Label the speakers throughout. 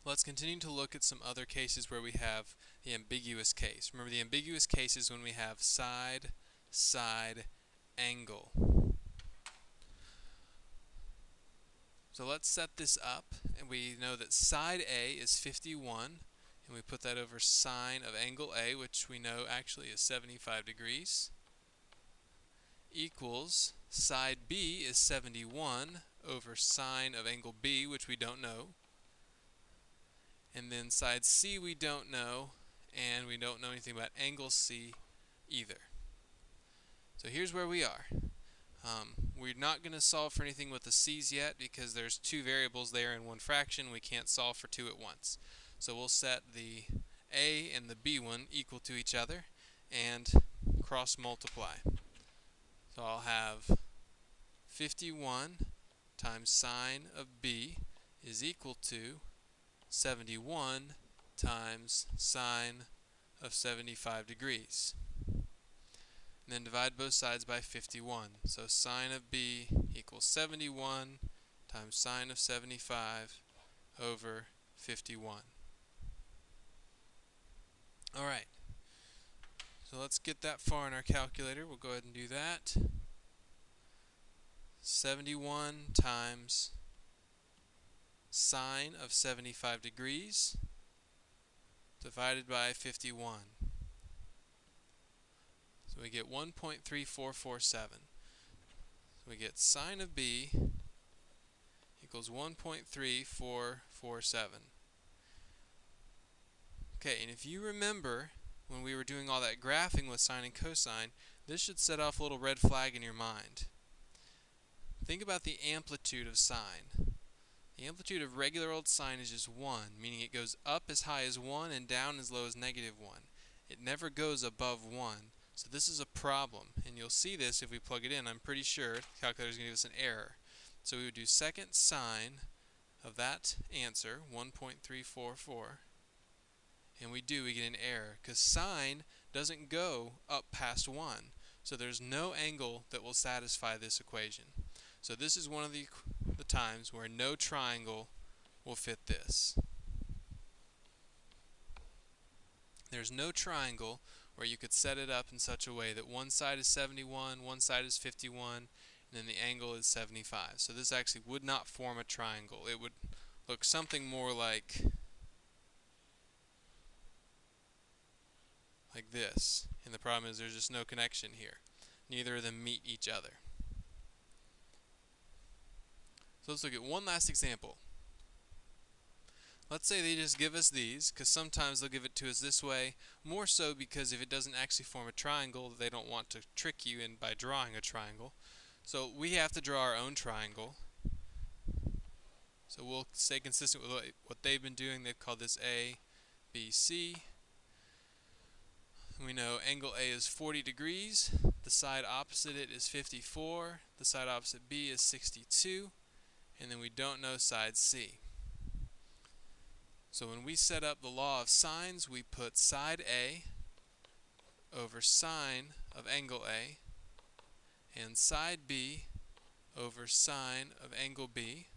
Speaker 1: Let's continue to look at some other cases where we have the ambiguous case. Remember, the ambiguous case is when we have side, side, angle. So let's set this up, and we know that side A is 51, and we put that over sine of angle A, which we know actually is 75 degrees, equals side B is 71 over sine of angle B, which we don't know, and then side C we don't know, and we don't know anything about angle C either. So here's where we are. We're not going to solve for anything with the c's yet because there's two variables there in one fraction. We can't solve for two at once. So we'll set the a and the b one equal to each other and cross multiply. So I'll have 51 times sine of b is equal to 71 times sine of 75 degrees. And then divide both sides by 51. So sine of b equals 71 times sine of 75 over 51. Alright, so let's get that far in our calculator. We'll go ahead and do that. 71 times sine of 75 degrees divided by 51. So we get 1.3447. So we get sine of b equals 1.3447. Okay, and if you remember when we were doing all that graphing with sine and cosine, this should set off a little red flag in your mind. Think about the amplitude of sine. The amplitude of regular old sine is just 1, meaning it goes up as high as 1 and down as low as -1. It never goes above 1. So this is a problem, and you'll see this if we plug it in. I'm pretty sure the calculator is going to give us an error. So we would do second sine of that answer, 1.344, and we get an error because sine doesn't go up past 1. So there's no angle that will satisfy this equation. So this is one of the times where no triangle will fit this. There's no triangle where you could set it up in such a way that one side is 71, one side is 51, and then the angle is 75. So this actually would not form a triangle. It would look something more like this. And the problem is there's just no connection here. Neither of them meet each other. So let's look at one last example. Let's say they just give us these, because sometimes they'll give it to us this way, more so because if it doesn't actually form a triangle, they don't want to trick you in by drawing a triangle. So we have to draw our own triangle. So we'll stay consistent with what they've been doing. They've called this A, B, C. We know angle A is 40 degrees. The side opposite it is 54. The side opposite B is 62. And then we don't know side C. So when we set up the law of sines, we put side A over sine of angle A and side B over sine of angle B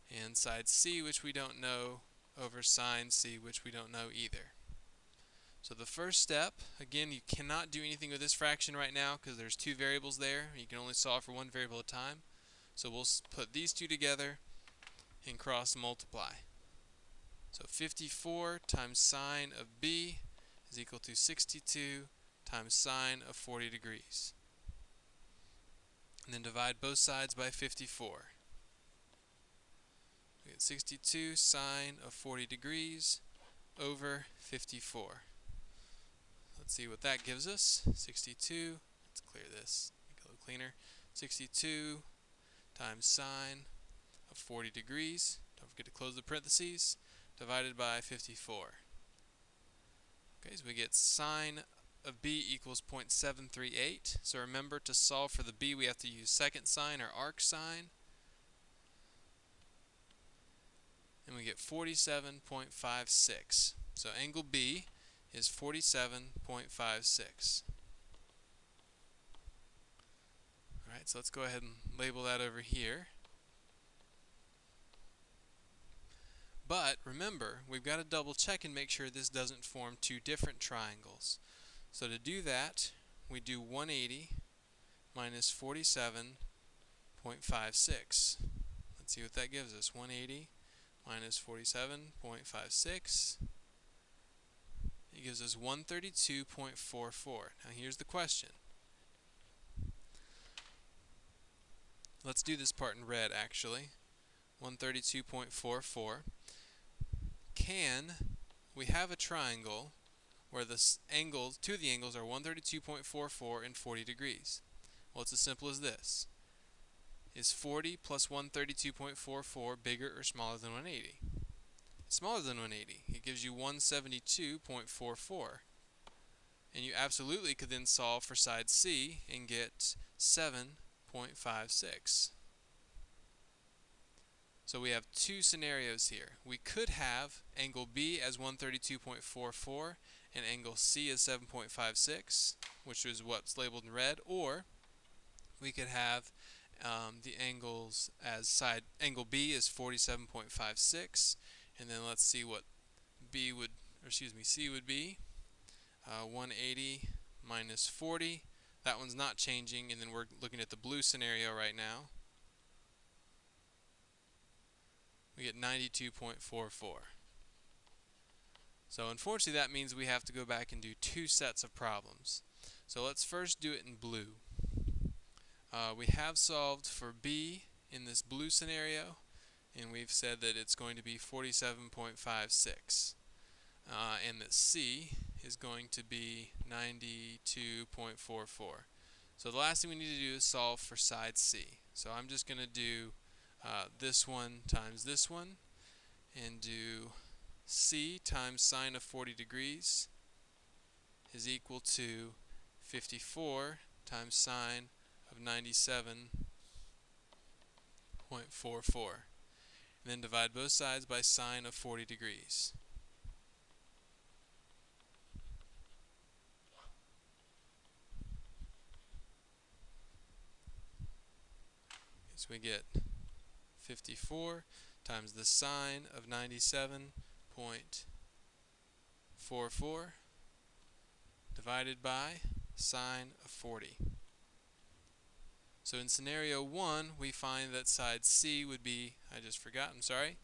Speaker 1: and side C, which we don't know, over sine C, which we don't know either. So the first step, again, you cannot do anything with this fraction right now because there's two variables there. You can only solve for one variable at a time. So we'll put these two together and cross multiply. So 54 times sine of B is equal to 62 times sine of 40 degrees. And then divide both sides by 54. We get 62 sine of 40 degrees over 54. Let's see what that gives us. 62, let's clear this, make it a little cleaner. 62 times sine of 40 degrees, don't forget to close the parentheses, divided by 54. Okay, so we get sine of b equals 0.738. So remember, to solve for the b we have to use second sine or arc sine. And we get 47.56. So angle B is 47.56. Alright, so let's go ahead and label that over here. But remember, we've got to double check and make sure this doesn't form two different triangles. So to do that, we do 180 minus 47.56. Let's see what that gives us. 180 minus 47.56. It gives us 132.44. Now here's the question. Let's do this part in red actually. 132.44. Can we have a triangle where the angles, two of the angles are 132.44 and 40 degrees? Well, it's as simple as this. Is 40 plus 132.44 bigger or smaller than 180? It's smaller than 180. It gives you 172.44. And you absolutely could then solve for side C and get 7.56. So we have two scenarios here. We could have angle B as 132.44 and angle C as 7.56, which is what's labeled in red, or we could have the angles as angle B is 47.56, and then let's see what C would be. 180 minus 40. That one's not changing, and then we're looking at the blue scenario right now. We get 92.44. So unfortunately that means we have to go back and do two sets of problems. So let's first do it in blue. We have solved for B in this blue scenario, and we've said that it's going to be 47.56. And that C is going to be 92.44. So the last thing we need to do is solve for side C. So I'm just going to do this one times this one, and do C times sine of 40 degrees is equal to 54 times sine of 97.44. And then divide both sides by sine of 40 degrees. So we get 54 times the sine of 97.44 divided by sine of 40. So in scenario 1, we find that side C would be, 83.30.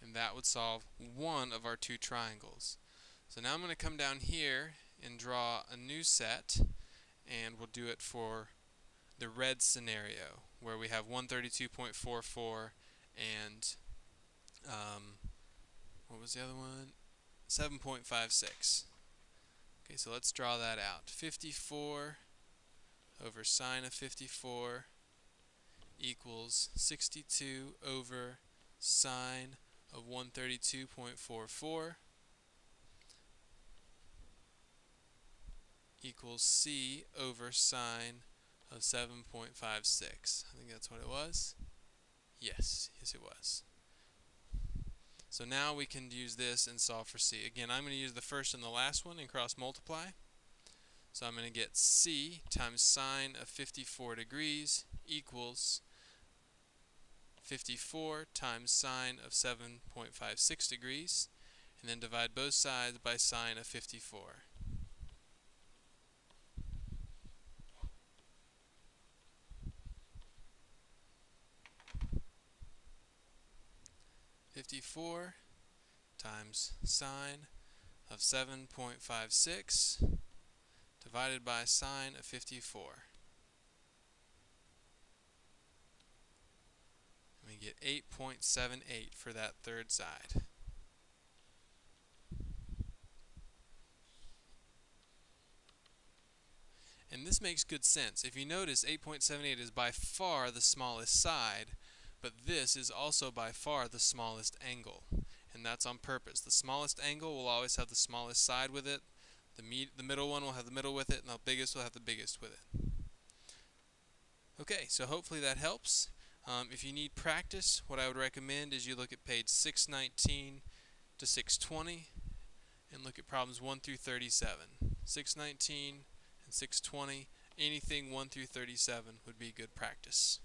Speaker 1: And that would solve one of our two triangles. So now I'm going to come down here and draw a new set, and we'll do it for the red scenario where we have 132.44 and what was the other one? 7.56. Okay, so let's draw that out. 54 over sine of 54 equals 62 over sine of 132.44 equals C over sine of 7.56. I think that's what it was. Yes, it was. So now we can use this and solve for C. Again, I'm going to use the first and the last one and cross multiply. So I'm going to get C times sine of 54 degrees equals 54 times sine of 7.56 degrees, and then divide both sides by sine of 54. 54 times sine of 7.56 divided by sine of 54. And we get 8.78 for that third side. And this makes good sense. If you notice, 8.78 is by far the smallest side, but this is also by far the smallest angle. And that's on purpose. The smallest angle will always have the smallest side with it. The middle one will have the middle with it, and the biggest will have the biggest with it. Okay, so hopefully that helps. If you need practice, what I would recommend is you look at page 619 to 620 and look at problems 1 through 37. 619 and 620, Anything 1 through 37 would be good practice.